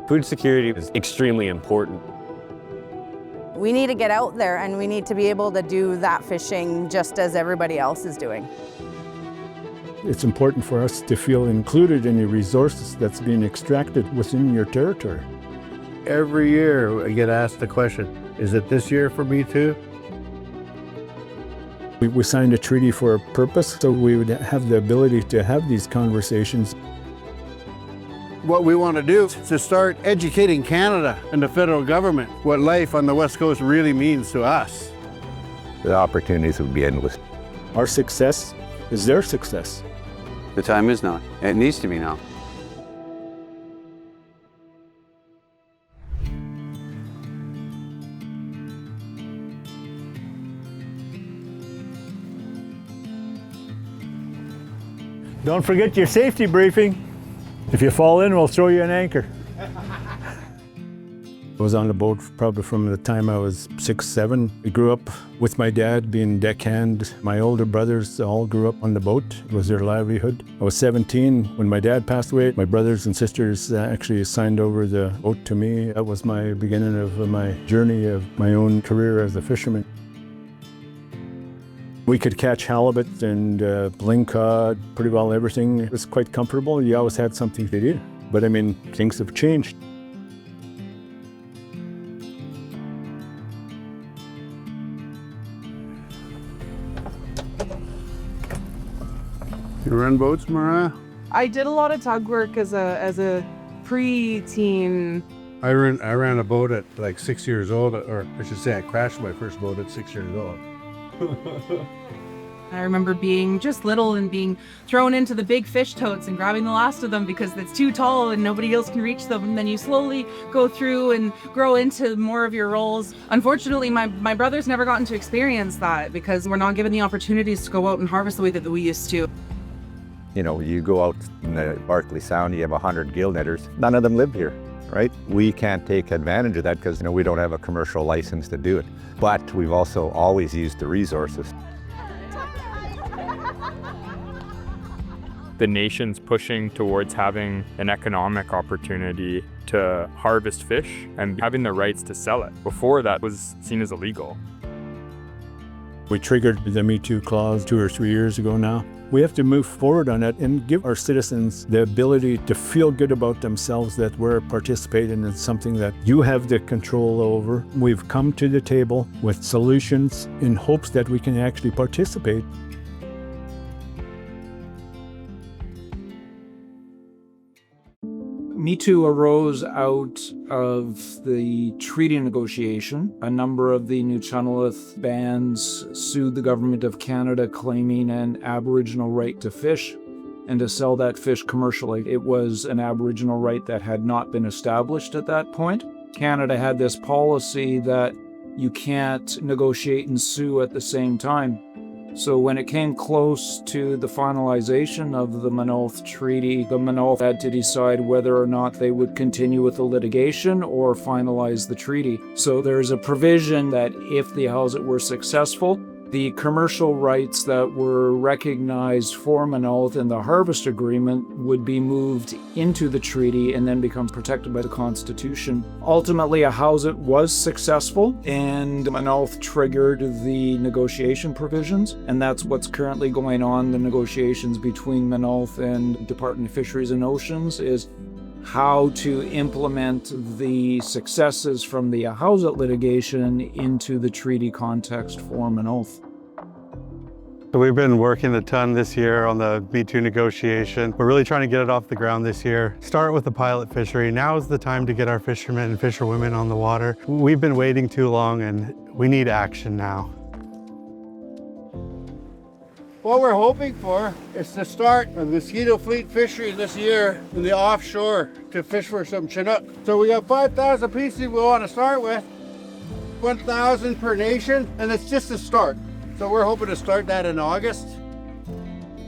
Food security is extremely important. We need to get out there and we need to be able to do that fishing just as everybody else is doing. It's important for us to feel included in the resources that's being extracted within your territory. Every year I get asked the question, is it this year for me too? We signed a treaty for a purpose, so we would have the ability to have these conversations. What we want to do is to start educating Canada and the federal government what life on the West Coast really means to us. The opportunities would be endless. Our success is their success. The time is now. It needs to be now. Don't forget your safety briefing. If you fall in, we'll throw you an anchor. I was on the boat probably from the time I was 6, 7. I grew up with my dad being deckhand. My older brothers all grew up on the boat. It was their livelihood. I was 17 when my dad passed away. My brothers and sisters actually signed over the boat to me. That was my beginning of my journey of my own career as a fisherman. We could catch halibut and lingcod, pretty well everything. It was quite comfortable. You always had something to do. But I mean, things have changed. You run boats, Mariah? I did a lot of tug work as a pre-teen. I ran a boat at like 6 years old, or I should say I crashed my first boat at 6 years old. I remember being just little and being thrown into the big fish totes and grabbing the last of them because it's too tall and nobody else can reach them. And then you slowly go through and grow into more of your roles. Unfortunately, my brothers never gotten to experience that because we're not given the opportunities to go out and harvest the way that we used to. You know, you go out in the Barkley Sound, you have 100 gill netters. None of them live here, right? We can't take advantage of that because, you know, we don't have a commercial license to do it. But we've also always used the resources. The nation's pushing towards having an economic opportunity to harvest fish and having the rights to sell it. Before that was seen as illegal. We triggered the Me Too clause 2 or 3 years ago now. We have to move forward on that and give our citizens the ability to feel good about themselves that we're participating in something that you have the control over. We've come to the table with solutions in hopes that we can actually participate. Me Too arose out of the treaty negotiation. A number of the Uchucklesaht bands sued the government of Canada claiming an Aboriginal right to fish and to sell that fish commercially. It was an Aboriginal right that had not been established at that point. Canada had this policy that you can't negotiate and sue at the same time. So when it came close to the finalization of the Maa-nulth Treaty, the Maa-nulth had to decide whether or not they would continue with the litigation or finalize the treaty. So there's a provision that if the Huu-ay-aht were successful, the commercial rights that were recognized for Maa-nulth in the harvest agreement would be moved into the treaty and then become protected by the Constitution. Ultimately, Huu-ay-aht was successful and Maa-nulth triggered the negotiation provisions, and that's what's currently going on. The negotiations between Maa-nulth and Department of Fisheries and Oceans is how to implement the successes from the Huu-ay-aht litigation into the treaty context for Maa-nulth. So we've been working a ton this year on the Me Too negotiation. We're really trying to get it off the ground this year. Start with the pilot fishery. Now is the time to get our fishermen and fisherwomen on the water. We've been waiting too long and we need action now. What we're hoping for is to start a mosquito fleet fishery this year in the offshore to fish for some Chinook. So we got 5,000 pieces we want to start with, 1,000 per nation, and it's just a start. So we're hoping to start that in August.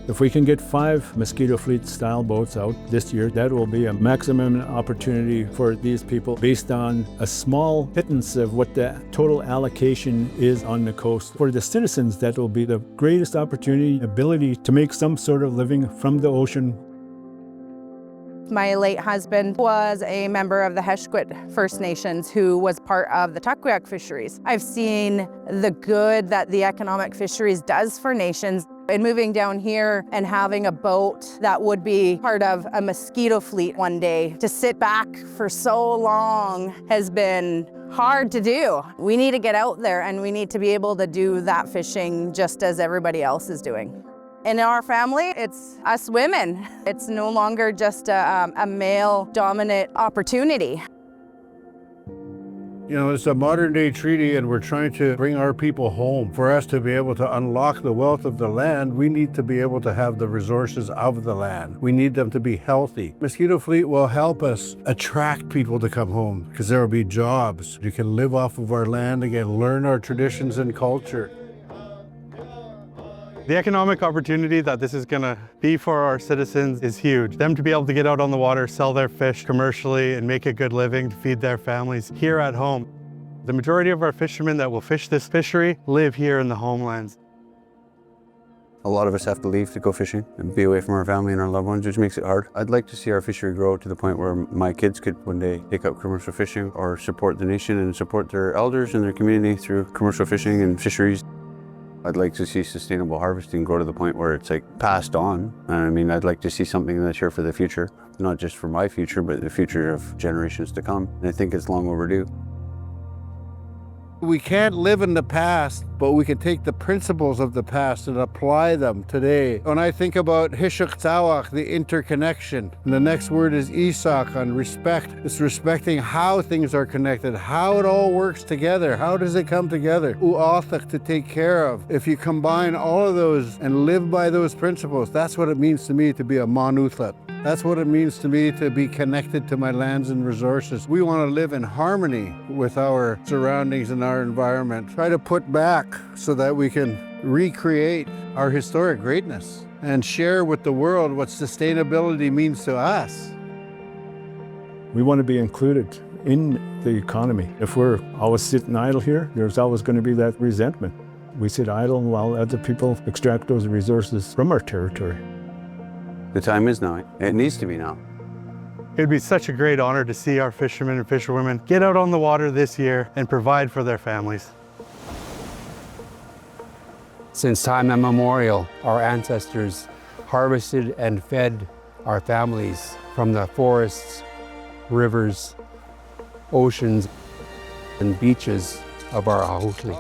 If we can get 5 mosquito fleet style boats out this year, that will be a maximum opportunity for these people based on a small pittance of what the total allocation is on the coast. For the citizens, that will be the greatest opportunity, ability to make some sort of living from the ocean. My late husband was a member of the Huu-ay-aht First Nations who was part of the Toquaht fisheries. I've seen the good that the economic fisheries does for nations. And moving down here and having a boat that would be part of a mosquito fleet one day, to sit back for so long has been hard to do. We need to get out there and we need to be able to do that fishing just as everybody else is doing. In our family, it's us women. It's no longer just a male-dominant opportunity. You know, it's a modern day treaty and we're trying to bring our people home. For us to be able to unlock the wealth of the land, we need to be able to have the resources of the land. We need them to be healthy. Mosquito fleet will help us attract people to come home because there will be jobs. You can live off of our land again, learn our traditions and culture. The economic opportunity that this is going to be for our citizens is huge. Them to be able to get out on the water, sell their fish commercially and make a good living to feed their families here at home. The majority of our fishermen that will fish this fishery live here in the homelands. A lot of us have to leave to go fishing and be away from our family and our loved ones, which makes it hard. I'd like to see our fishery grow to the point where my kids could one day take up commercial fishing or support the nation and support their elders and their community through commercial fishing and fisheries. I'd like to see sustainable harvesting grow to the point where it's like passed on. I mean, I'd like to see something that's here for the future, not just for my future, but the future of generations to come. And I think it's long overdue. We can't live in the past, but we can take the principles of the past and apply them today. When I think about Uchucklesaht, the interconnection, and the next word is Isak, on respect. It's respecting how things are connected, how it all works together. How does it come together? Huu-ay-aht, to take care of. If you combine all of those and live by those principles, that's what it means to me to be a Maa-nulth. That's what it means to me to be connected to my lands and resources. We want to live in harmony with our surroundings and our environment. Try to put back so that we can recreate our historic greatness and share with the world what sustainability means to us. We want to be included in the economy. If we're always sitting idle here, there's always going to be that resentment. We sit idle while other people extract those resources from our territory. The time is now. It needs to be now. It'd be such a great honor to see our fishermen and fisherwomen get out on the water this year and provide for their families. Since time immemorial, our ancestors harvested and fed our families from the forests, rivers, oceans, and beaches of our Ahutli.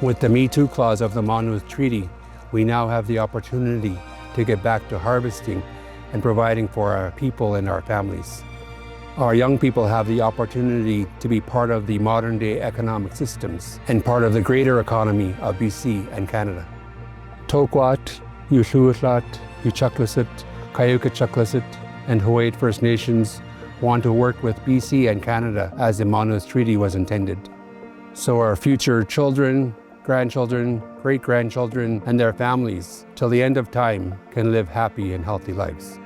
With the Me Too clause of the Maa-nulth Treaty, we now have the opportunity to get back to harvesting and providing for our people and our families. Our young people have the opportunity to be part of the modern-day economic systems and part of the greater economy of BC and Canada. Toquaht, Yuułuʔił̔ath, Uchucklesaht, Uchucklesaht, and Huu-ay-aht First Nations want to work with BC and Canada as the Maa-nulth Treaty was intended. So our future children, grandchildren, great-grandchildren, and their families, till the end of time, can live happy and healthy lives.